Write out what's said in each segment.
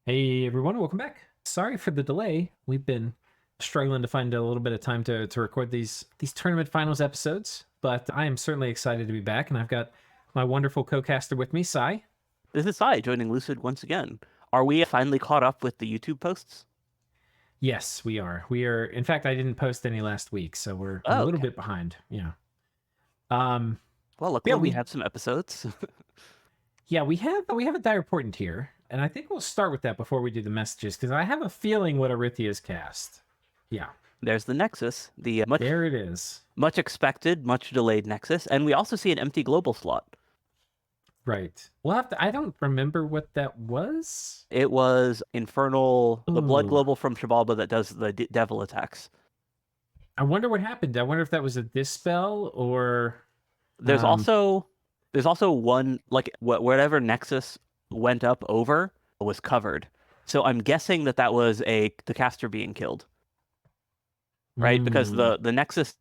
Hey everyone, welcome back. Sorry for the delay. We've been struggling to find a little bit of time to record these tournament finals episodes, but I am certainly excited to be back, and I've got my wonderful co-caster with me, Sai. This is Sai joining Lucid once again. Are we finally caught up with the YouTube posts? Yes, we are. We are. In fact, I didn't post any last week, so we're a Oh, little okay. bit behind. Yeah. Um. Well, Yeah. luckily we have some episodes. We have a dire portent here, and I think we'll start with that before we do the messages because I have a feeling what erythia's cast. Yeah. There's the Nexus, the much There it is. much expected, much delayed Nexus, and we also see an empty global slot. Right. We'll have to. I don't remember what that was. It was Infernal, the blood Ooh. global from Xibalba that does the devil attacks. I wonder what happened. I wonder if that was a dispel or. There's Um. also there's also one like whatever Nexus went up over was covered. So I'm guessing that was the caster being killed, right? Because Hmm. the Nexus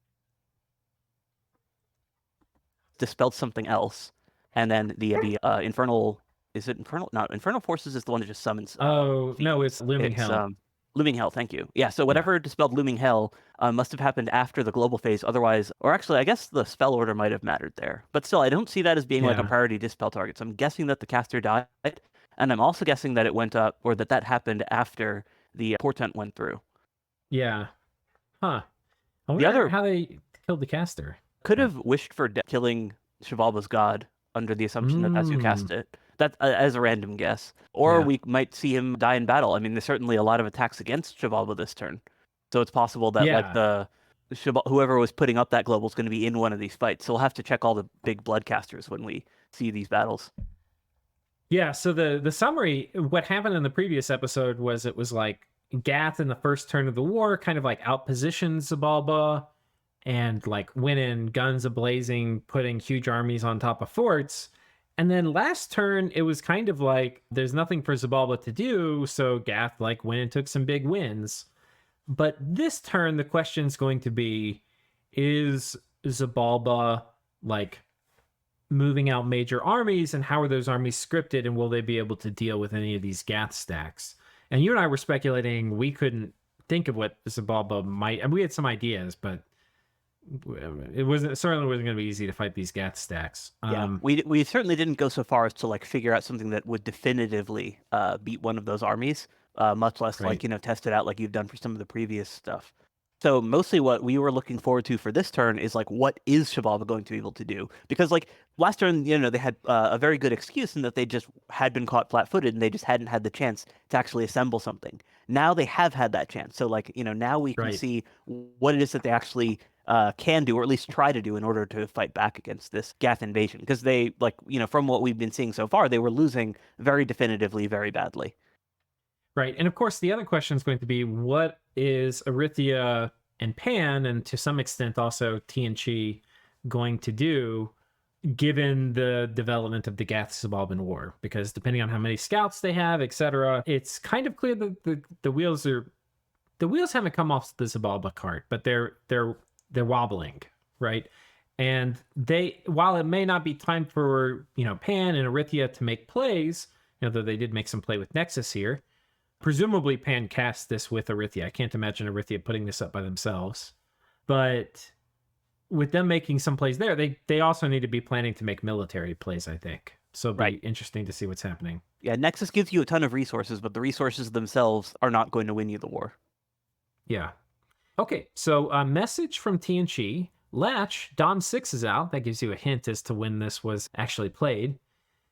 dispelled something else, and then the infernal, is it infernal? No, infernal forces is the one that just summons Oh no, fiends. it's looming It's hell. looming hell. Thank you. Yeah. So Yeah. whatever dispelled looming hell must have happened after the global phase. Otherwise, or actually, I guess the spell order might have mattered there. But still, I don't see that as being like a Yeah. priority dispel target. So I'm guessing that the caster died, and I'm also guessing that it went up, or that happened after the portent went through. Yeah. Huh. I The wonder other how they killed the caster. could Yeah. have wished for killing Xibalba's god under the assumption that that's who Hmm. cast it. That as a random guess. Or Yeah. we might see him die in battle. I mean, there's certainly a lot of attacks against Xibalba this turn. So it's possible that like Yeah. the whoever was putting up that global is going to be in one of these fights. So we'll have to check all the big bloodcasters when we see these battles. Yeah. So the summary, what happened in the previous episode was it was like Gath in the first turn of the war kind of like outpositioned Xibalba and like went in guns a-blazing, putting huge armies on top of forts. And then last turn, it was kind of like there's nothing for Xibalba to do, so Gath like went and took some big wins. But this turn, the question's going to be: is Xibalba like moving out major armies, and how are those armies scripted, and will they be able to deal with any of these Gath stacks? And you and I were speculating we couldn't think of what Xibalba might, and we had some ideas, but it certainly wasn't going to be easy to fight these Gath stacks. Yeah, we certainly didn't go so far as to like figure out something that would definitively beat one of those armies, much less like Right. test it out like you've done for some of the previous stuff. So mostly what we were looking forward to for this turn is like what is Xibalba going to be able to do? Because like last turn, they had a very good excuse in that they just had been caught flat-footed and they just hadn't had the chance to actually assemble something. Now they have had that chance. So like now we can Right. see what it is that they actually can do, or at least try to do, in order to fight back against this Gath invasion. Because they, like, from what we've been seeing so far, they were losing very definitively, very badly. Right. And of course, the other question is going to be what is Erythia and Pan, and to some extent also TNC, going to do given the development of the Gath Subalban War? Because depending on how many scouts they have, etc., it's kind of clear that the wheels haven't come off the Xibalba cart, but they're wobbling, right? And they, while it may not be time for Pan and Erythia to make plays, though they did make some play with Nexus here. Presumably, Pan cast this with Erythia. I can't imagine Erythia putting this up by themselves, but with them making some plays there, they also need to be planning to make military plays, I think. So it'll be Right. interesting to see what's happening. Yeah, Nexus gives you a ton of resources, but the resources themselves are not going to win you the war. Yeah. Okay, so a message from TNC. Latch, Dom 6 is out. That gives you a hint as to when this was actually played.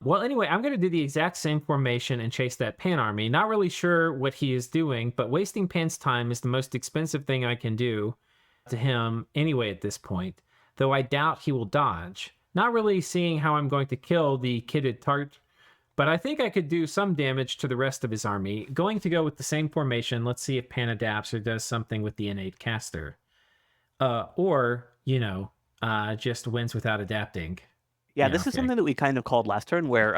Well, anyway, I'm going to do the exact same formation and chase that Pan army. Not really sure what he is doing, but wasting Pan's time is the most expensive thing I can do to him anyway at this point, though I doubt he will dodge. Not really seeing how I'm going to kill the kitted tart, but I think I could do some damage to the rest of his army. Going to go with the same formation. Let's see if Pan adapts or does something with the innate caster. Or, just wins without adapting. Yeah, Yeah, this is okay. something that we kind of called last turn, where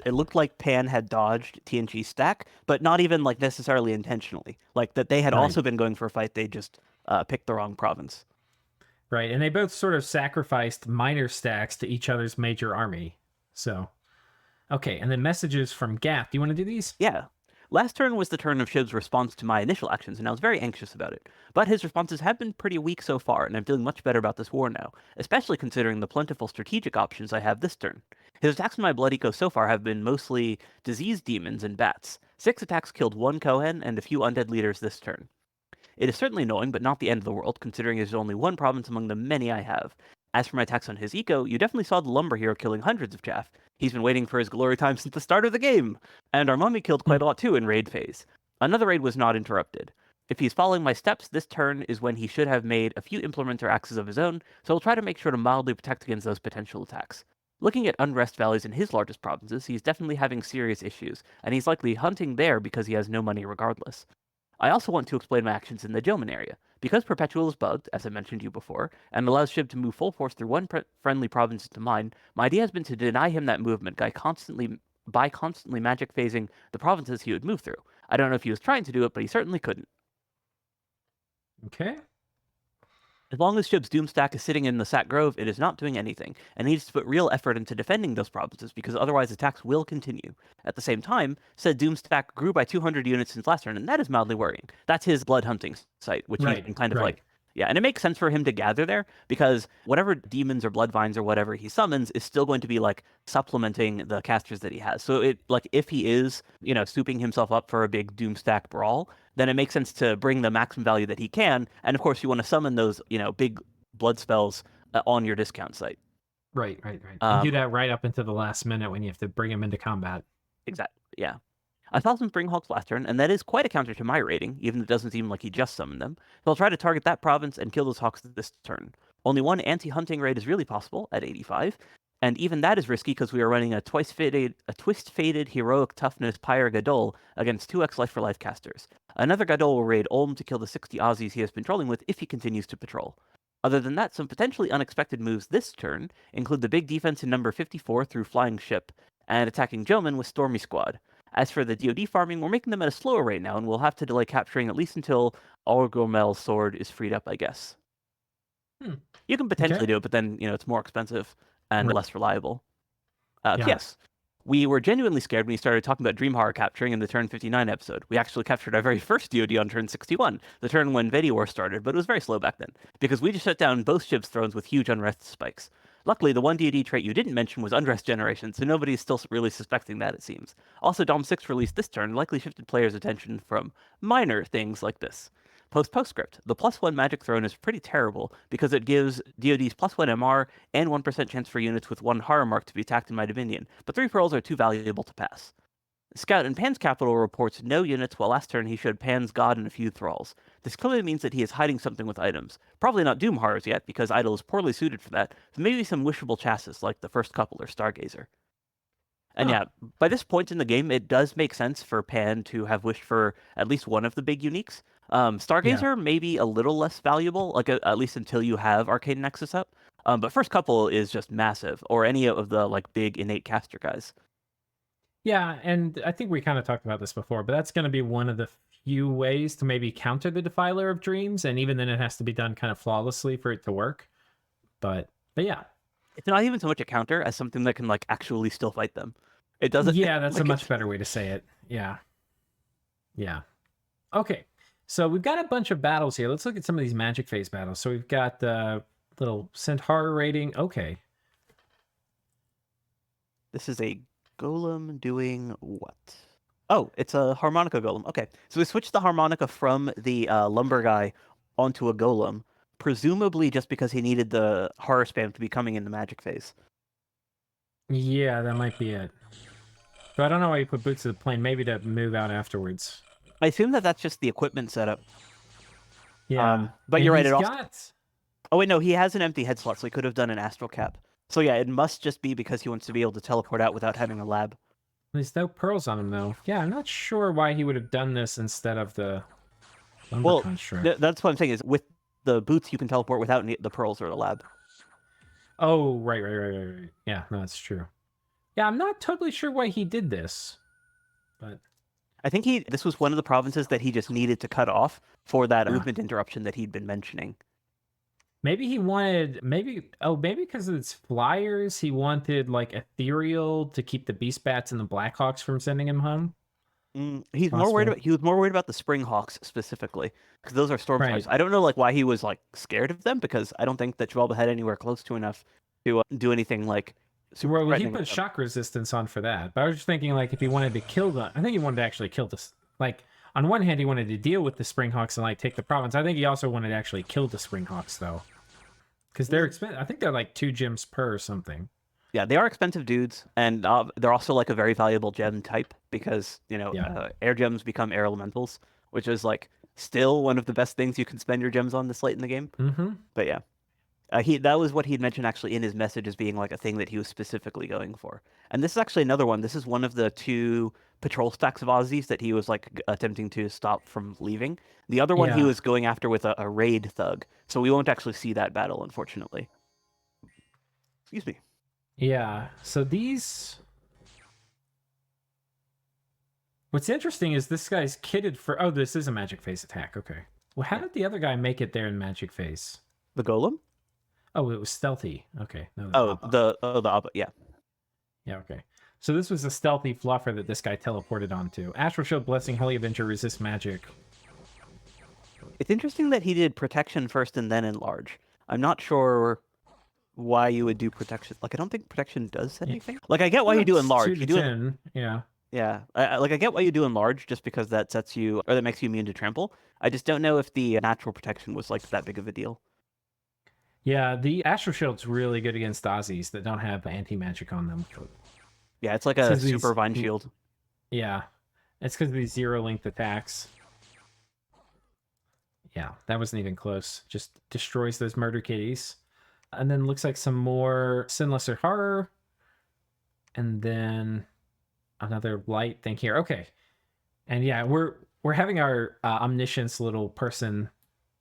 it looked like Pan had dodged TNG stack, but not even like necessarily intentionally. Like that they had Right. also been going for a fight, they just picked the wrong province. Right. And they both sort of sacrificed minor stacks to each other's major army. So, okay. And then messages from Gath. Do you want to do these? Yeah. Last turn was the turn of Shiv's response to my initial actions, and I was very anxious about it. But his responses have been pretty weak so far, and I'm feeling much better about this war now, especially considering the plentiful strategic options I have this turn. His attacks in my Blood Eco so far have been mostly disease demons and bats. 6 attacks killed 1 Kohen and a few undead leaders this turn. It is certainly annoying, but not the end of the world, considering there's only one province among the many I have. As for my attacks on his eco, you definitely saw the lumber hero killing hundreds of chaff. He's been waiting for his glory time since the start of the game. And our mummy killed quite a lot too in raid phase. Another raid was not interrupted. If he's following my steps, this turn is when he should have made a few implementer axes of his own, so I'll try to make sure to mildly protect against those potential attacks. Looking at unrest values in his largest provinces, he's definitely having serious issues, and he's likely hunting there because he has no money regardless. I also want to explain my actions in the Joman area. Because Perpetual is bugged, as I mentioned to you before, and allows Shiv to move full force through one friendly province into mine, my idea has been to deny him that movement by constantly magic phasing the provinces he would move through. I don't know if he was trying to do it, but he certainly couldn't. Okay. As long as Shiv's Doomstack is sitting in the Sack Grove, it is not doing anything, and needs to put real effort into defending those provinces, because otherwise attacks will continue. At the same time, said Doomstack grew by 200 units since last turn, and that is mildly worrying. That's his blood hunting site, which he's been kind of like... Yeah, and it makes sense for him to gather there, because whatever demons or blood vines or whatever he summons is still going to be, like, supplementing the casters that he has. So, if he is, souping himself up for a big Doomstack brawl, then it makes sense to bring the maximum value that he can, and of course you want to summon those, big blood spells on your discount site. Right. And do that right up into the last minute when you have to bring him into combat. Exactly, yeah. I saw some Springhawks last turn, and that is quite a counter to my rating, even though it doesn't seem like he just summoned them. So I'll try to target that province and kill those Hawks this turn. Only one anti-hunting raid is really possible, at 85, and even that is risky because we are running a twist-faded heroic toughness Pyre Gadol against 2x life for life casters. Another Gadol will raid Ulm to kill the 60 Aussies he has been trolling with if he continues to patrol. Other than that, some potentially unexpected moves this turn include the big defense in number 54 through Flying Ship, and attacking Joman with Stormy Squad. As for the DoD farming, we're making them at a slower rate now, and we'll have to delay capturing at least until Orgomel's sword is freed up, I guess. You can potentially do it, but then, it's more expensive and less reliable. Yes. We were genuinely scared when we started talking about Dream Horror capturing in the turn 59 episode. We actually captured our very first DoD on turn 61, the turn when Vedi War started, but it was very slow back then, because we just shut down both Shiv's thrones with huge unrest spikes. Luckily, the one DoD trait you didn't mention was Unrest Generation, so nobody is still really suspecting that, it seems. Also, Dom 6 released this turn likely shifted players' attention from minor things like this. Postscript. The +1 Magic Throne is pretty terrible because it gives DoD's +1 MR and 1% chance for units with 1 horror mark to be attacked in my Dominion, but 3 pearls are too valuable to pass. Scout in Pan's capital reports no units, while last turn he showed Pan's God and a few thralls. This clearly means that he is hiding something with items. Probably not Doom Horrors yet, because Idol is poorly suited for that, so maybe some wishable chassis like the first couple or Stargazer. And yeah, by this point in the game, it does make sense for Pan to have wished for at least one of the big uniques. Stargazer may be a little less valuable, like at least until you have Arcane Nexus up. But first couple is just massive, or any of the like big innate caster guys. Yeah, and I think we kind of talked about this before, but that's going to be one of the few ways to maybe counter the Defiler of Dreams, and even then it has to be done kind of flawlessly for it to work. But yeah. It's not even so much a counter as something that can like actually still fight them. It doesn't. Yeah, that's like a much better way to say it. Yeah. Okay, so we've got a bunch of battles here. Let's look at some of these Magic Phase battles. So we've got the little Centaur rating. Okay. This is a golem doing what? Oh, it's a harmonica golem. Okay, so we switched the harmonica from the lumber guy onto a golem, presumably just because he needed the horror spam to be coming in the magic phase. Yeah, that might be it. So I don't know why you put boots to the plane. Maybe to move out afterwards. I assume that that's just the equipment setup. Yeah, but and you're right. It also... got... Oh wait, no, he has an empty head slot, so he could have done an astral cap. So yeah, it must just be because he wants to be able to teleport out without having a lab. There's no pearls on him, though. Yeah, I'm not sure why he would have done this instead of the lumber construct. That's what I'm saying, is with the boots, you can teleport without the pearls or the lab. Oh, right. Yeah, no, that's true. Yeah, I'm not totally sure why he did this, but... I think this was one of the provinces that he just needed to cut off for that movement interruption that he'd been mentioning. Maybe he wanted, maybe because of its flyers, he wanted like Ethereal to keep the Beast Bats and the Blackhawks from sending him home. He's more worried Possible. about. He was more worried about the Springhawks specifically, because those are storm Right. spiders. I don't know like why he was like scared of them, because I don't think that Xibalba had anywhere close to enough to do anything like super Well, he threatening put with them. shock resistance on for that. But I was just thinking, like, if he wanted to kill the, I think he wanted to actually kill this. Like, on one hand, he wanted to deal with the Springhawks and like take the province. I think he also wanted to actually kill the Springhawks though, because they're expensive. I think they're like 2 gems per or something. Yeah, they are expensive dudes, and they're also like a very valuable gem type because Yeah. air gems become air elementals, which is like still one of the best things you can spend your gems on this late in the game. Mm-hmm. But yeah, that was what he'd mentioned actually in his message as being like a thing that he was specifically going for. And this is actually another one. This is one of the 2 patrol stacks of Aussies that he was like attempting to stop from leaving. The other one he Yeah. was going after with a raid thug. So we won't actually see that battle, unfortunately. Excuse me. Yeah. So these. What's interesting is this guy's kitted for. Oh, this is a magic phase attack. Okay. Well, how did the other guy make it there in magic phase? The golem? Oh, it was stealthy. Okay. No, Oh, the yeah. Yeah, okay. So this was a stealthy fluffer that this guy teleported onto. Astral Shield, Blessing, Holy Avenger, resist magic. It's interesting that he did protection first and then enlarge. I'm not sure why you would do protection. Like, I don't think protection does anything. Like, I get why you do That's enlarge. 2 You to do 10. Yeah. yeah. Like, I get why you do enlarge just because that sets you, or that makes you immune to trample. I just don't know if the natural protection was like that big of a deal. Yeah, the Astral Shield's really good against Aussies that don't have anti-magic on them. Yeah, it's like a Says super these- vine shield. Yeah. It's because of these zero-linked attacks. Yeah, that wasn't even close. Just destroys those murder kitties. And then looks like some more Sinless or Horror. And then another light thing here. Okay. And yeah, we're having our omniscience little person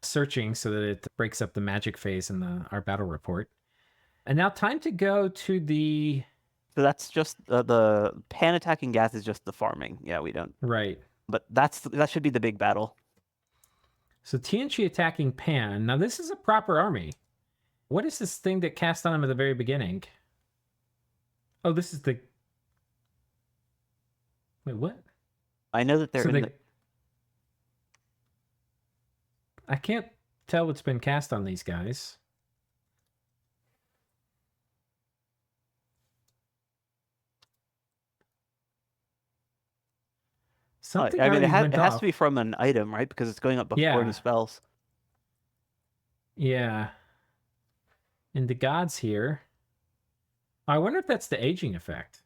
searching so that it breaks up the magic phase in our battle report. And now time to go to the So that's just the pan attacking gath is just the farming. Yeah, we don't. right. But that should be the big battle. So TNG attacking Pan. Now this is a proper army. What is this thing that cast on him at the very beginning? Oh, this is the. Wait, what? I know that they're So in they... the... I can't tell what's been cast on these guys. Something I mean, already went it has off. to be from an item, right? Because it's going up before Yeah. any spells. Yeah. And the gods here. I wonder if that's the aging effect.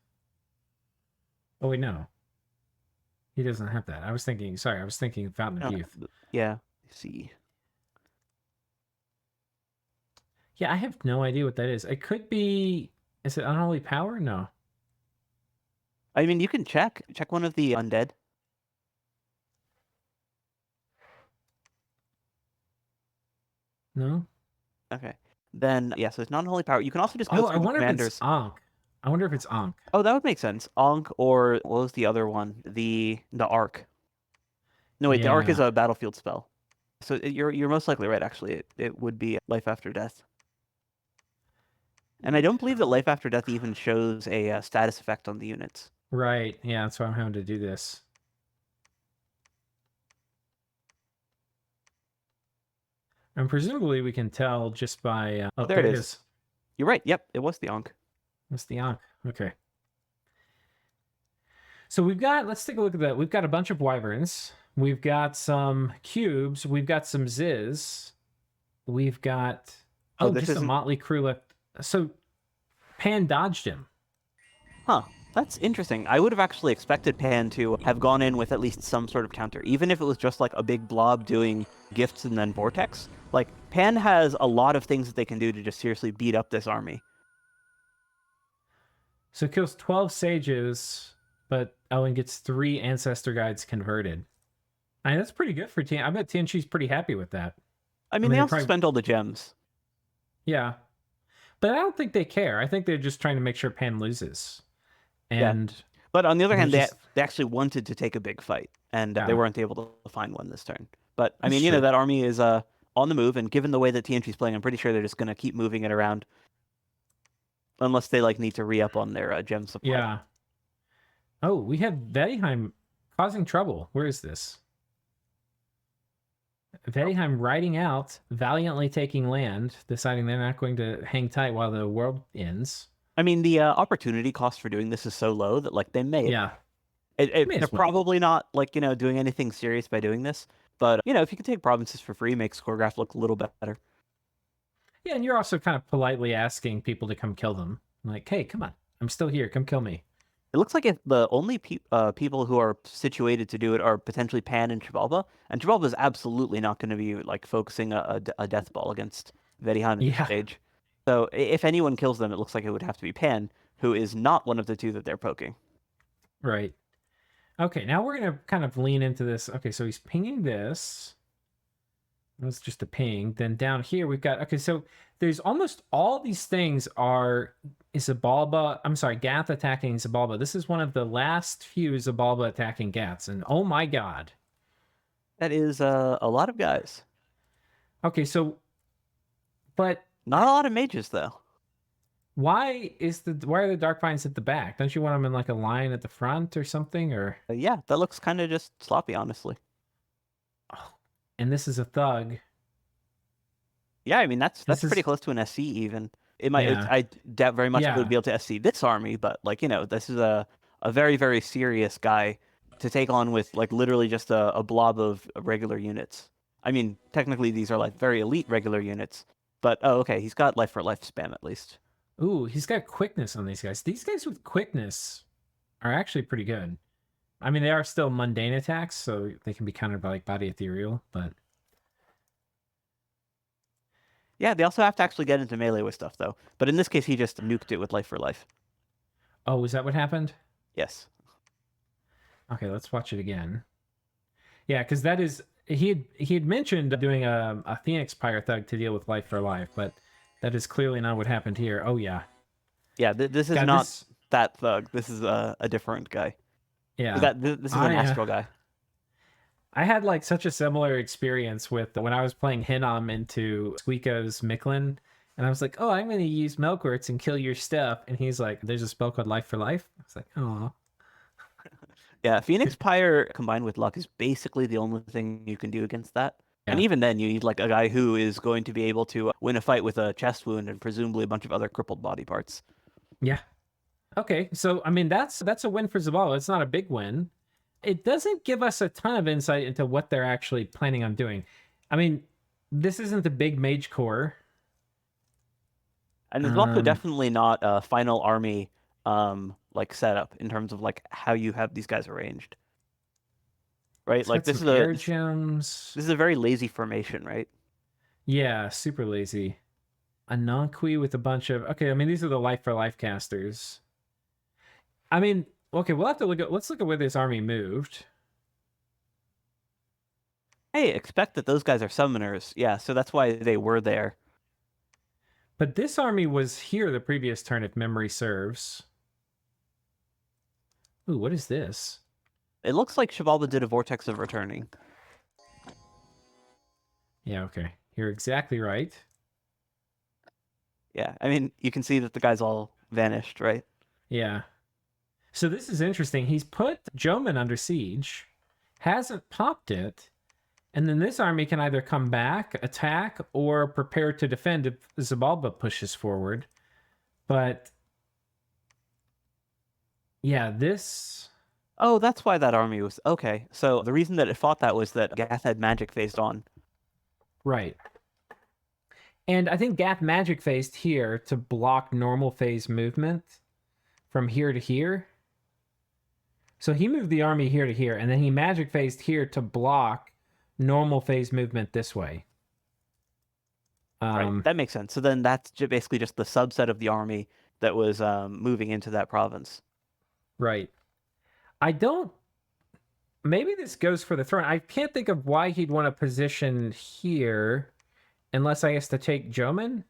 Oh, wait, no. He doesn't have that. I was thinking Fountain of Youth. Yeah. Let's see. Yeah, I have no idea what that is. It could be... Is it Unholy Power? No. I mean, you can check one of the undead. No? Okay. Then, yeah, so it's not unholy power. You can also just go Oh, I through the wonder if commanders. it's Ankh. I wonder if it's Ankh. Oh, that would make sense. Ankh, or what was the other one? The Arc. No, wait, the Arc is Yeah. a battlefield spell. So you're most likely right, actually. It would be Life After Death. And I don't believe that Life After Death even shows a status effect on the units. Right. Yeah, that's why I'm having to do this. And presumably we can tell just by... oh, There it is. You're right. Yep, it was the Ankh. That's the Ankh. Okay. So we've got... Let's take a look at that. We've got a bunch of wyverns. We've got some cubes. We've got some Ziz. We've got... Oh, this just a isn't- motley crew left. So Pan dodged him. Huh. That's interesting. I would have actually expected Pan to have gone in with at least some sort of counter, even if it was just like a big blob doing gifts and then vortex. Like, Pan has a lot of things that they can do to just seriously beat up this army. So it kills 12 sages, but Owen gets 3 ancestor guides converted. I mean, that's pretty good for TN. I bet TNG's pretty happy with that. I mean, they they also probably- spent all the gems. Yeah. But I don't think they care. I think they're just trying to make sure Pan loses. And But on the other They're hand, just- they actually wanted to take a big fight, and Yeah. they weren't able to find one this turn. But I That's mean, true. that army is on the move, and given the way that TNG's playing, I'm pretty sure they're just going to keep moving it around, unless they like need to re-up on their gem supply. yeah. Oh, we have Valheim causing trouble. Where is this? Vettiheim riding out, valiantly taking land, deciding they're not going to hang tight while the world ends. I mean, the opportunity cost for doing this is so low that like they may. Yeah. May They're as well. probably not like doing anything serious by doing this, but if you can take provinces for free, makes Choreograph look a little better. Yeah, and you're also kind of politely asking people to come kill them. Like, hey, come on, I'm still here. Come kill me. It looks like if the only people who are situated to do it are potentially Pan and Xibalba is absolutely not going to be like focusing a death ball against Verihan at this Yeah. stage. So if anyone kills them, it looks like it would have to be Pan, who is not one of the two that they're poking. Right. Okay, now we're going to kind of lean into this. Okay, so he's pinging this. That's just a ping. Then down here we've got, okay, so there's almost all these things are Xibalba, I'm sorry, Gath attacking Xibalba. This is one of the last few Xibalba attacking Gaths, and oh my god. That is a lot of guys. Okay, so, but not a lot of mages though. Why are the Dark Vines at the back? Don't you want them in like a line at the front or something? Or yeah, that looks kind of just sloppy, honestly. Oh, and this is a thug. Yeah, I mean that's pretty close to an SC even. It might. Yeah. I doubt very much Yeah. it would be able to SC this army, but like this is a very very serious guy to take on with like literally just a blob of regular units. I mean, technically these are like very elite regular units, but oh okay, he's got life for life spam at least. Ooh, he's got quickness on these guys. These guys with quickness are actually pretty good. I mean, they are still mundane attacks, so they can be countered by like body ethereal, but yeah, they also have to actually get into melee with stuff though. But in this case, he just nuked it with life for life. Oh, is that what happened? Yes. Okay, let's watch it again. Yeah, because that is he had mentioned doing a Phoenix Pyre Thug to deal with life for life, but that is clearly not what happened here. Oh yeah. Yeah, this is not that thug. This is a different guy. Yeah. This is an astral guy. I had like such a similar experience with when I was playing Hinnom into Squeako's Micklin, and I was like, oh, I'm going to use Milkworts and kill your stuff. And he's like, there's a spell called Life for Life. I was like, oh. Yeah, Phoenix Pyre combined with luck is basically the only thing you can do against that. Yeah. And even then, you need like a guy who is going to be able to win a fight with a chest wound and presumably a bunch of other crippled body parts. Yeah. Okay, so I mean that's a win for Xibalba. It's not a big win. It doesn't give us a ton of insight into what they're actually planning on doing. I mean, this isn't a big mage core. And it's also definitely not a final army like setup in terms of like how you have these guys arranged. Right? Like this is air gems. This is a very lazy formation, right? Yeah, super lazy. A non-qui with a bunch of okay, I mean these are the life for life casters. I mean, okay, we'll have to let's look at where this army moved. Hey, expect that those guys are summoners. Yeah, so that's why they were there. But this army was here the previous turn, if memory serves. Ooh, what is this? It looks like Xibalba did a Vortex of Returning. Yeah, okay. You're exactly right. Yeah, I mean, you can see that the guys all vanished, right? Yeah. So this is interesting. He's put Joman under siege, hasn't popped it, and then this army can either come back, attack, or prepare to defend if Xibalba pushes forward. But yeah, this... Oh, that's why that army was... Okay, so the reason that it fought that was that Gath had magic phased on. Right. And I think Gath magic phased here to block normal phase movement from here to here. So he moved the army here to here, and then he magic phased here to block normal phase movement this way. Right, that makes sense. So then that's basically just the subset of the army that was moving into that province. Right. I don't... Maybe this goes for the throne. I can't think of why he'd want to position here unless I guess to take Joman.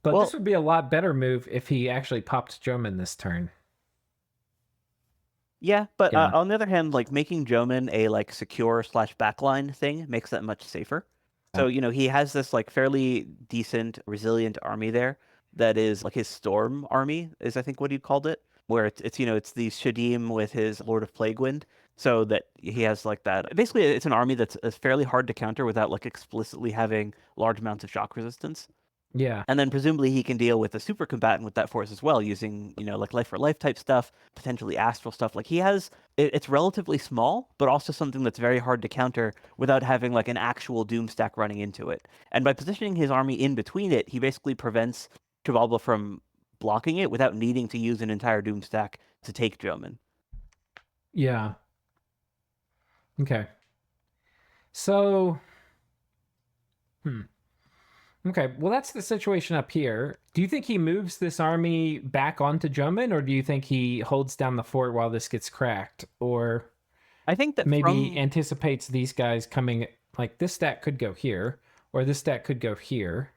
But this would be a lot better move if he actually popped Joman this turn. Yeah, but on the other hand, like making Joman a like secure / backline thing makes that much safer. So, he has this like fairly decent, resilient army there that is like his storm army is I think what he called it, where it's these Shadim with his Lord of Plaguewind so that he has like that. Basically, it's an army that's fairly hard to counter without like explicitly having large amounts of shock resistance. Yeah. And then presumably he can deal with a super combatant with that force as well, using, like life for life type stuff, potentially astral stuff. Like he has, it's relatively small, but also something that's very hard to counter without having like an actual doom stack running into it. And by positioning his army in between it, he basically prevents Xibalba from blocking it without needing to use an entire doom stack to take Jomin. Yeah. Okay. So, okay, well, that's the situation up here. Do you think he moves this army back onto Jumin, or do you think he holds down the fort while this gets cracked? Or I think that maybe from anticipates these guys coming, like this stack could go here, or this stack could go here.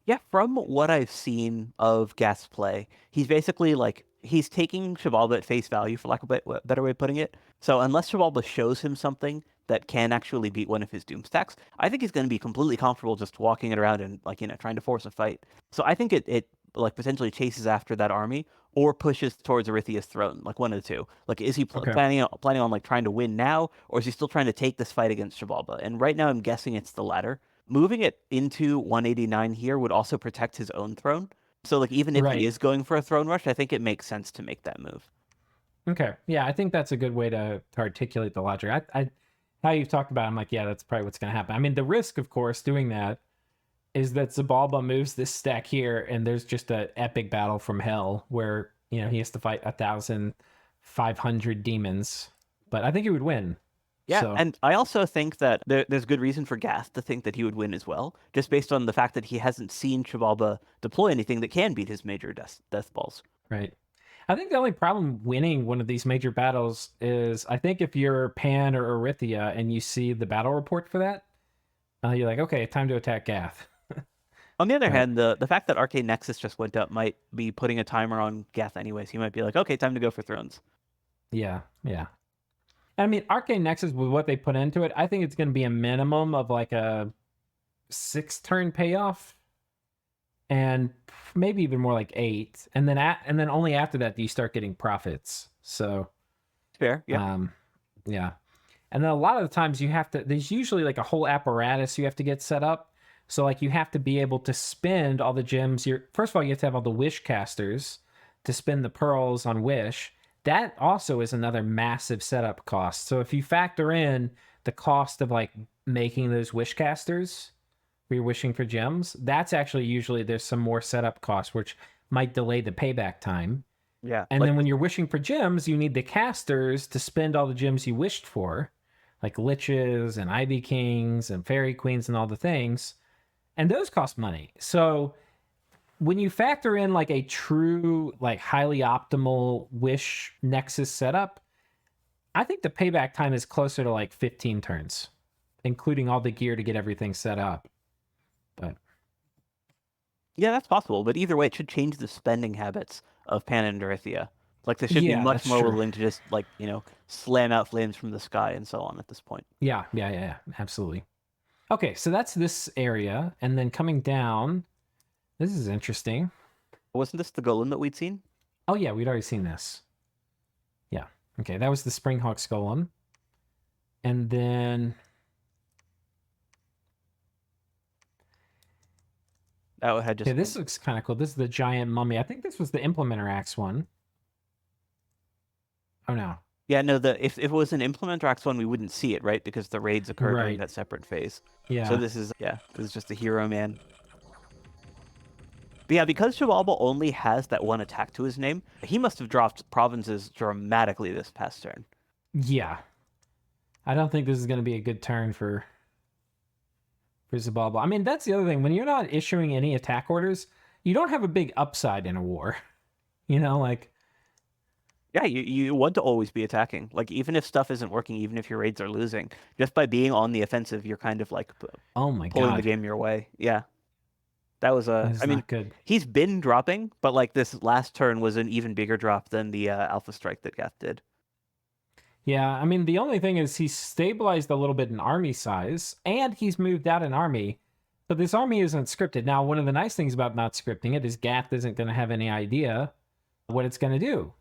Yeah, from what I've seen of Gath's play, he's basically like he's taking Xibalba at face value, for lack of a better way of putting it. So unless Xibalba shows him something that can actually beat one of his doom stacks, I think he's going to be completely comfortable just walking it around and like trying to force a fight. So I think it like potentially chases after that army or pushes towards Erythia's throne, like one of the two. Like is he Okay. planning on like trying to win now, or is he still trying to take this fight against Xibalba? And right now I'm guessing it's the latter. Moving it into 189 here would also protect his own throne. So like even if he Right. is going for a throne rush, I think it makes sense to make that move. Okay. Yeah, I think that's a good way to articulate the logic. How you've talked about it, I'm like, yeah, that's probably what's going to happen. I mean, the risk, of course, doing that is that Xibalba moves this stack here, and there's just an epic battle from hell where he has to fight 1,500 demons. But I think he would win. Yeah, So and I also think that there's good reason for Gath to think that he would win as well, just based on the fact that he hasn't seen Xibalba deploy anything that can beat his major death balls. right. I think the only problem winning one of these major battles is I think if you're Pan or Erythia and you see the battle report for that, you're like, okay, time to attack Gath. On the other But hand, the fact that Arcane Nexus just went up might be putting a timer on Gath anyways. He might be like, okay, time to go for thrones. yeah, yeah. I mean, Arcane Nexus with what they put into it, I think it's going to be a minimum of like a 6-turn payoff, and maybe even more like 8, and then only after that do you start getting profits. So, Fair, yeah. Yeah, and then a lot of the times there's usually like a whole apparatus you have to get set up. So like you have to be able to spend all the gems. First of all, you have to have all the wish casters to spend the pearls on wish. That also is another massive setup cost. So if you factor in the cost of like making those wish casters where you're wishing for gems, that's actually usually there's some more setup costs, which might delay the payback time. Yeah. And Like then when you're wishing for gems, you need the casters to spend all the gems you wished for, like liches and ivy kings and fairy queens and all the things. And those cost money. So when you factor in like a true, like highly optimal wish Nexus setup, I think the payback time is closer to like 15 turns, including all the gear to get everything set up. But yeah, that's possible, but either way, it should change the spending habits of Pan and Erythia. Like they should be yeah, much that's more true. willing to just like slam out flames from the sky and so on at this point. Yeah, absolutely. Okay, so that's this area. And then coming down, this is interesting. Wasn't this the golem that we'd seen? Oh, yeah, we'd already seen this. Yeah. Okay, that was the Springhawk's golem. And then That had just okay, this looks kind of cool. This is the giant mummy. I think this was the implementer axe one. Oh no. yeah, no, if it was an implement axe one, we wouldn't see it, right? Because the raids occur during Right. that separate phase. Yeah. So this is just a hero man. But yeah, because Xibalba only has that one attack to his name, he must have dropped provinces dramatically this past turn. Yeah. I don't think this is going to be a good turn for Xibalba. I mean, that's the other thing. When you're not issuing any attack orders, you don't have a big upside in a war. Like Yeah, you want to always be attacking. Like even if stuff isn't working, even if your raids are losing, just by being on the offensive, you're kind of like oh my pulling the god. game your way. Yeah, that was That is I mean, not good. he's been dropping, but like this last turn was an even bigger drop than the Alpha Strike that Gath did. Yeah, I mean, the only thing is he's stabilized a little bit in army size, and he's moved out an army, but this army isn't scripted. Now, one of the nice things about not scripting it is Gath isn't going to have any idea what it's going to do.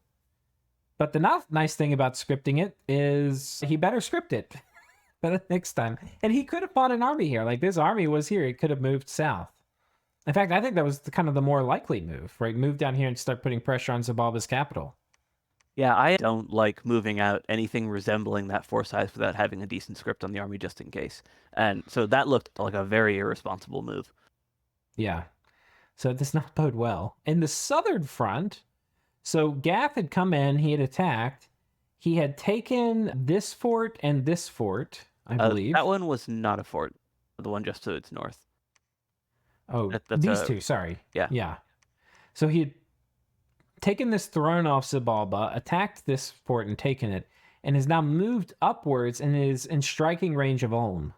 But the not nice thing about scripting it is he better script it for the next time. And he could have fought an army here. Like, this army was here. It could have moved south. In fact, I think that was kind of the more likely move, right? Move down here and start putting pressure on Xibalba's capital. Yeah, I don't like moving out anything resembling that force size without having a decent script on the army just in case. And so that looked like a very irresponsible move. Yeah. So it does not bode well. In the southern front, so Gath had come in, he had attacked. He had taken this fort and this fort, I believe. That one was not a fort, the one just to its north. Oh, these two, sorry. Yeah. Yeah. So he had taken this throne off Xibalba, attacked this fort and taken it, and has now moved upwards and is in striking range of Ulm.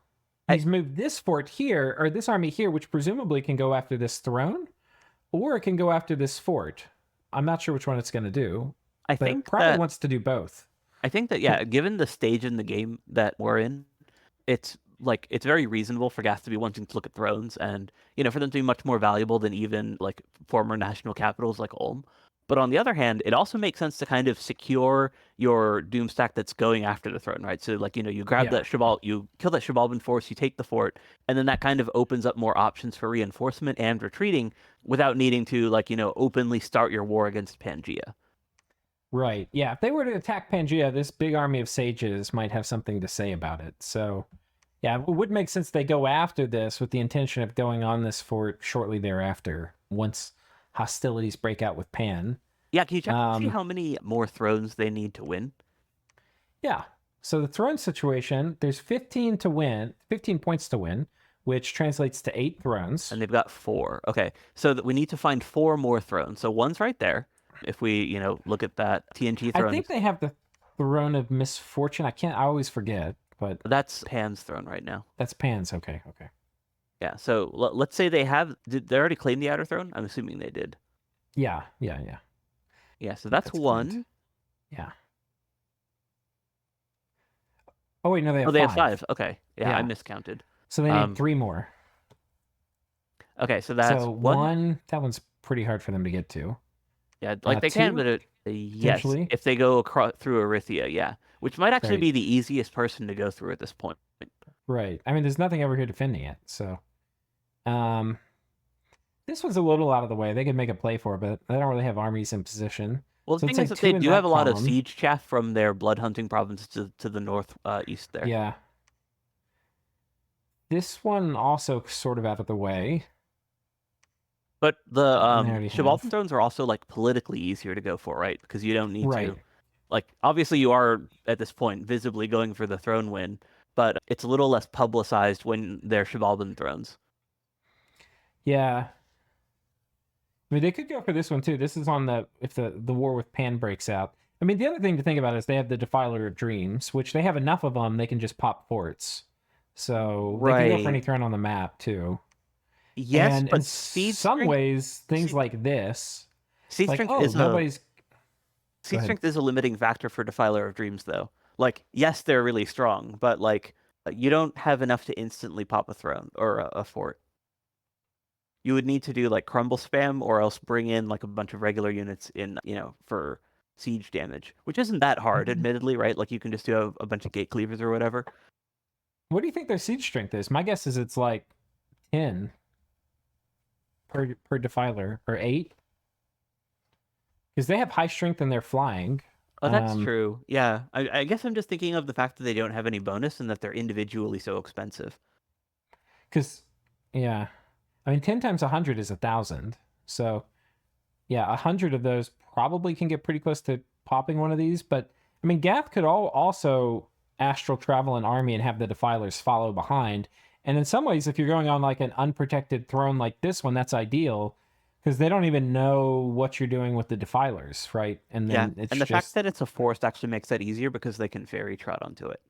He's moved this fort here, or this army here, which presumably can go after this throne, or it can go after this fort. I'm not sure which one it's going to do. I but think it probably that, wants to do both. I think that, yeah, given the stage in the game that we're in, it's very reasonable for Gath to be wanting to look at thrones and, for them to be much more valuable than even like former national capitals like Ulm. But on the other hand, it also makes sense to kind of secure your doom stack that's going after the throne, right? So like, you grab that you kill that Xibalban force, you take the fort, and then that kind of opens up more options for reinforcement and retreating without needing to openly start your war against Pangaea. Right. Yeah. If they were to attack Pangaea, this big army of sages might have something to say about it. So yeah, it would make sense they go after this with the intention of going on this fort shortly thereafter, once hostilities break out with Pan. Yeah, can you check to see how many more thrones they need to win? Yeah. So the throne situation, there's 15 to win, 15 points to win, which translates to 8 thrones. And they've got 4. Okay, so that we need to find 4 more thrones. So one's right there. If we, look at that TNT throne. I think they have the throne of misfortune. I always forget, but that's Pan's throne right now. That's Pan's. Okay. Yeah. So let's say did they already claim the outer throne? I'm assuming they did. Yeah. Yeah. So that's one. Correct. Yeah. Oh wait, no, they have 5. They have 5. Okay. Yeah, I miscounted. So they need 3 more. Okay, so that's one. That one's pretty hard for them to get to. Yeah, like they 2? can, but yes, if they go across through Erythia, yeah, which might actually be the easiest person to go through at this point. Right. I mean, there's nothing over here defending it, so. This one's a little out of the way. They could make a play for it, but they don't really have armies in position. Well, the thing is that they do have a lot of siege chaff from their blood hunting province to the north east there. Yeah. This one also sort of out of the way. But the Xibalban thrones are also like politically easier to go for, right? Because you don't need to, like, obviously you are at this point visibly going for the throne win, but it's a little less publicized when they're Xibalban thrones. Yeah. I mean, they could go for this one too. This is on if the war with Pan breaks out. I mean, the other thing to think about is they have the Defiler of Dreams, which they have enough of them, they can just pop forts. So they can go for any throne on the map too. Yes, and but in some ways, things like this, siege strength is a limiting factor for Defiler of Dreams, though. Like, yes, they're really strong, but like, you don't have enough to instantly pop a throne or a fort. You would need to do like crumble spam, or else bring in like a bunch of regular units in, for siege damage, which isn't that hard, admittedly, right? Like, you can just do a bunch of gate cleavers or whatever. What do you think their siege strength is? My guess is it's like 10. Per Defiler, or 8, because they have high strength and they're flying. Oh, that's true. Yeah, I guess I'm just thinking of the fact that they don't have any bonus and that they're individually so expensive. Because, yeah, I mean, 10 times 100 is 1,000. So, yeah, 100 of those probably can get pretty close to popping one of these. But I mean, Gath could also astral travel an army and have the Defilers follow behind. And in some ways, if you're going on like an unprotected throne like this one, that's ideal, because they don't even know what you're doing with the Defilers, right? And then the fact that it's a forest actually makes that easier because they can fairy trot onto it.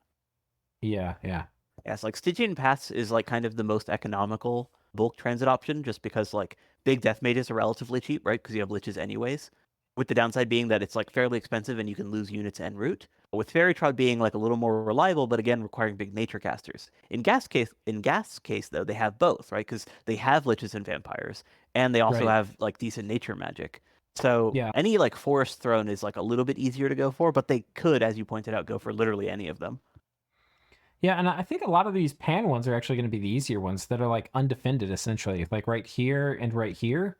Yeah. Yeah, it's like Stygian Paths is like kind of the most economical bulk transit option, just because like big death mages are relatively cheap, right? Because you have liches anyways. With the downside being that it's like fairly expensive and you can lose units en route. With Fairy Trot being like a little more reliable, but again requiring big nature casters. In Gath's case though, they have both, right? Because they have liches and vampires, and they also have like decent nature magic. So Yeah. any like forest throne is like a little bit easier to go for, but they could, as you pointed out, go for literally any of them. Yeah, and I think a lot of these pan ones are actually going to be the easier ones that are like undefended essentially. Like right here and right here.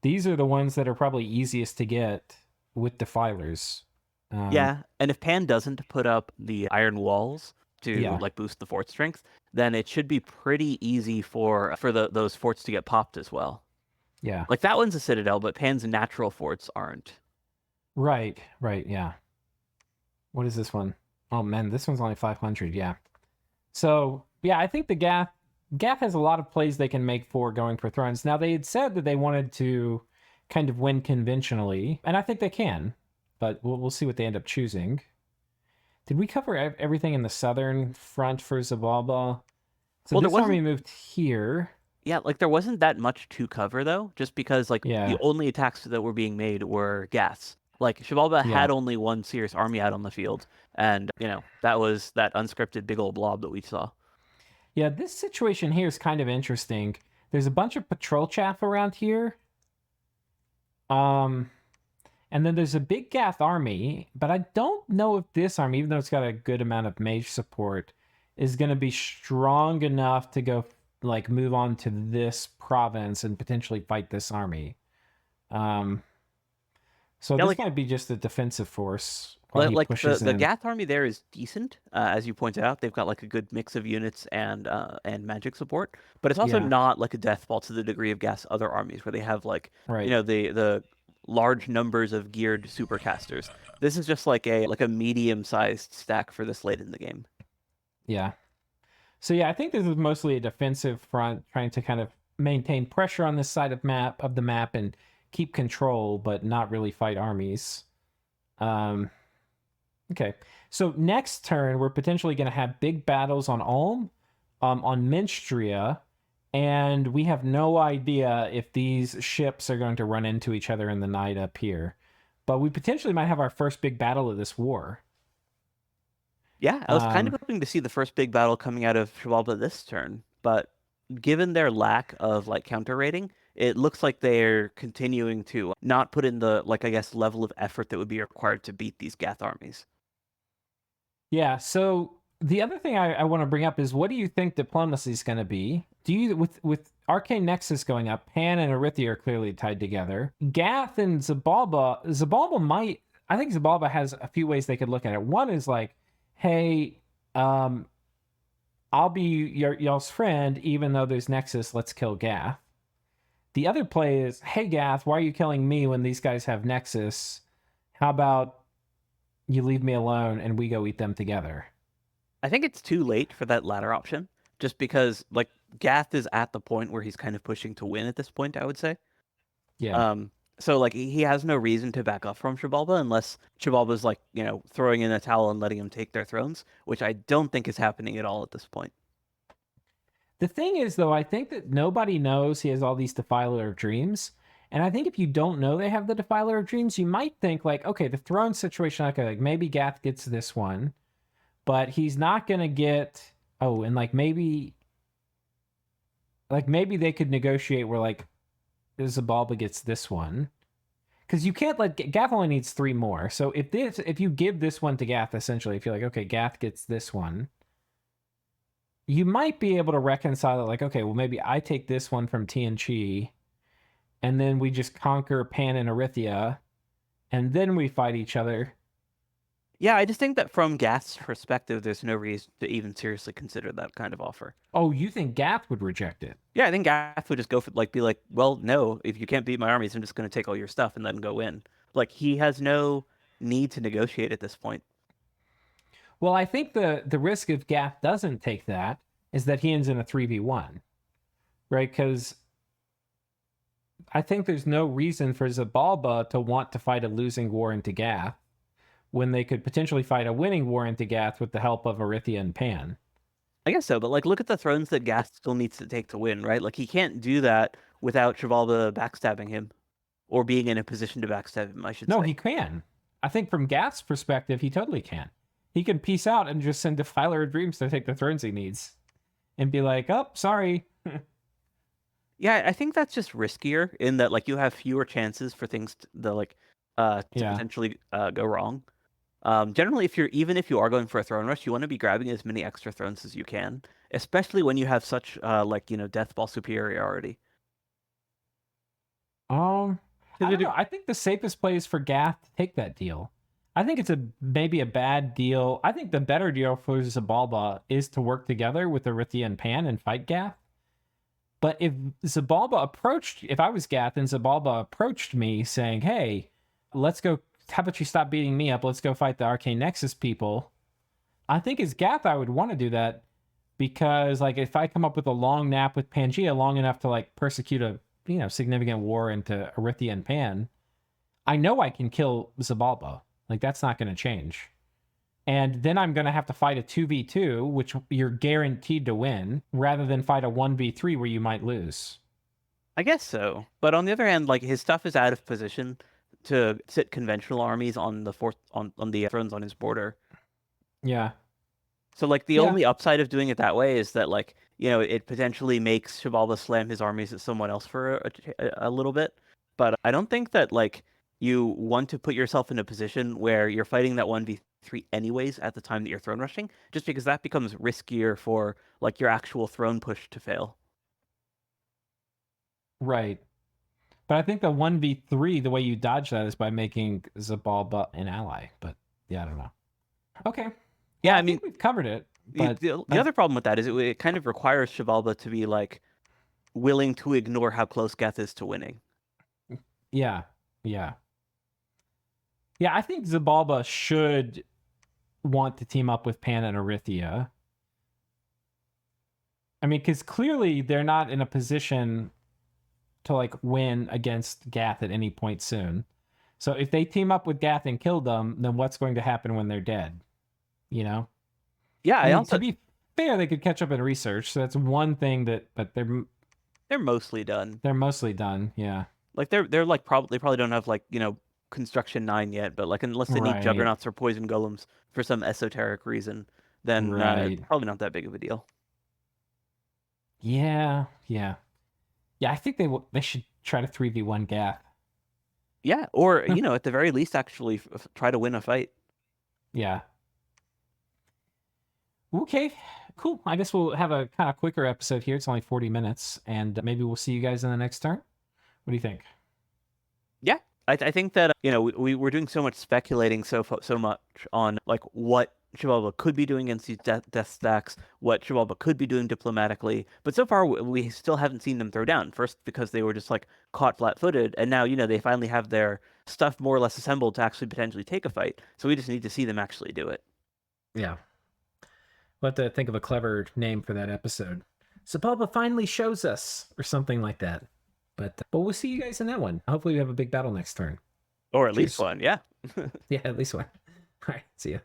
These are the ones that are probably easiest to get with defilers. Yeah, and if Pan doesn't put up the iron walls to Yeah. like boost the fort strength, then it should be pretty easy for those forts to get popped as well. Yeah. Like that one's a citadel, but Pan's natural forts aren't. Right, right, yeah. What is this one? Oh man, this one's only 500, yeah. So, yeah, I think the Gath has a lot of plays they can make for going for thrones. Now, they had said that they wanted to kind of win conventionally, and I think they can, but we'll see what they end up choosing. Did we cover everything in the southern front for Xibalba? So Well, there this army wasn't. moved here. Yeah, like there wasn't that much to cover though, just because like the Yeah, only attacks that were being made were gaths. Like Xibalba yeah. had only one serious army out on the field, and that was that unscripted big old blob that we saw. Yeah, this situation here is kind of interesting. There's a bunch of patrol chaff around here. Um, And then there's a big Gath army, but I don't know if this army, even though it's got a good amount of mage support, is going to be strong enough to go like move on to this province and potentially fight this army. Um, so Yeah, this like might be just a defensive force while he pushes the in. Gath army there is decent, as you pointed out. They've got like a good mix of units and magic support, but it's also Yeah, not like a death ball to the degree of Gath's other armies, where they have like right. the large numbers of geared supercasters. This is just like a medium sized stack for this late in the game. Yeah. So yeah, I think this is mostly a defensive front, trying to kind of maintain pressure on this side of the map and keep control, but not really fight armies. Um, Okay. So next turn, we're potentially going to have big battles on Ulm, on Minstria, and we have no idea if these ships are going to run into each other in the night up here. But we potentially might have our first big battle of this war. Yeah, I was kind of hoping to see the first big battle coming out of Xibalba this turn, but given their lack of like counter rating, it looks like they're continuing to not put in the like I guess level of effort that would be required to beat these Gath armies. Yeah. So the other thing I want to bring up is, what do you think diplomacy is going to be? Do you with Arcane Nexus going up, Pan and erythia are clearly tied together. Gath and Xibalba might. I think Xibalba has a few ways they could look at it. One is like, hey, I'll be y'all's friend, even though there's Nexus. Let's kill Gath. The other play is, hey Gath, why are you killing me when these guys have Nexus? How about you leave me alone and we go eat them together? I think it's too late for that latter option, just because like Gath is at the point where he's kind of pushing to win at this point, I would say. Yeah. So like he has no reason to back off from Xibalba unless Xibalba's like, throwing in a towel and letting him take their thrones, which I don't think is happening at all at this point. The thing is, though, I think that nobody knows he has all these Defiler of Dreams. And I think if you don't know they have the Defiler of Dreams, you might think, like, okay, the throne situation, okay, like maybe Gath gets this one, but he's not going to get. Oh, and like maybe they could negotiate where, like, Xibalba gets this one. Because you can't let. Gath only needs 3 more. So if you give this one to Gath, essentially, if you're like, okay, Gath gets this one, you might be able to reconcile it, like, okay, well, maybe I take this one from TNG, and then we just conquer Pan and erythia, and then we fight each other. Yeah, I just think that from Gath's perspective, there's no reason to even seriously consider that kind of offer. Oh, you think Gath would reject it? Yeah, I think Gath would just go for be like, well, no, if you can't beat my armies, I'm just going to take all your stuff and then go in. Like he has no need to negotiate at this point. Well, I think the risk if Gath doesn't take that is that he ends in a 3v1, right? Because I think there's no reason for Xibalba to want to fight a losing war into Gath when they could potentially fight a winning war into Gath with the help of erythia and Pan. I guess so, but like look at the thrones that Gath still needs to take to win, right? Like he can't do that without Xibalba backstabbing him. Or being in a position to backstab him, I should say. No, he can. I think from Gath's perspective, he totally can. He can peace out and just send Defiler of Dreams to take the thrones he needs. And be like, oh, sorry. Yeah, I think that's just riskier in that like you have fewer chances for things to Yeah. potentially go wrong. Generally, if you are going for a throne rush, you want to be grabbing as many extra thrones as you can, especially when you have such death ball superiority. I 'Cause don't it- know. I think the safest play is for Gath to take that deal. I think it's maybe a bad deal. I think the better deal for Xibalba is to work together with erythia and Pan and fight Gath. But if I was Gath and Xibalba approached me saying, "Hey, let's go. How about you stop beating me up? Let's go fight the Arcane Nexus people." I think as Gath, I would want to do that because, like, if I come up with a long nap with Pangea long enough to like persecute a significant war into erythia and Pan, I know I can kill Xibalba. Like, that's not going to change. And then I'm going to have to fight a 2v2, which you're guaranteed to win, rather than fight a 1v3 where you might lose. I guess so. But on the other hand, like his stuff is out of position to sit conventional armies on the thrones on his border. Yeah. So like the Yeah. only upside of doing it that way is that like it potentially makes Xibalba slam his armies at someone else for a little bit. But I don't think that like you want to put yourself in a position where you're fighting that 1v3 anyways at the time that you're throne rushing, just because that becomes riskier for like your actual throne push to fail. Right. But I think the 1v3, the way you dodge that is by making Xibalba an ally. But yeah, I don't know. Okay. Yeah, Well, I I mean, think we've covered it. But the other problem with that is it kind of requires Xibalba to be like willing to ignore how close Geth is to winning. yeah. Yeah. Yeah, I think Xibalba should want to team up with Pan and Erythia. I mean, because clearly they're not in a position to like win against Gath at any point soon. So if they team up with Gath and kill them, then what's going to happen when they're dead? You know? Yeah, I I mean, also to be fair, they could catch up in research. So that's one thing but they're mostly done. they're mostly done. Yeah. Like they're like they probably don't have like construction 9 yet, but like unless they need Right. juggernauts or poison golems for some esoteric reason, then Right. probably not that big of a deal. Yeah. Yeah. Yeah. I think they should try to 3v1 Gath. Yeah, or at the very least actually try to win a fight. Yeah. Okay, cool. I guess we'll have a kind of quicker episode here. It's only 40 minutes, and maybe we'll see you guys in the next turn. What do you think? Yeah, I think that we're doing so much speculating so much on like what Xibalba could be doing against these death stacks, what Xibalba could be doing diplomatically, but so far we still haven't seen them throw down. First because they were just like caught flat-footed, and now they finally have their stuff more or less assembled to actually potentially take a fight. So we just need to see them actually do it. Yeah. We'll have to think of a clever name for that episode. Xibalba finally shows us, or something like that. But we'll see you guys in that one. Hopefully we have a big battle next turn. Or at Cheers. least one, yeah. Yeah, at least one. All right, see ya.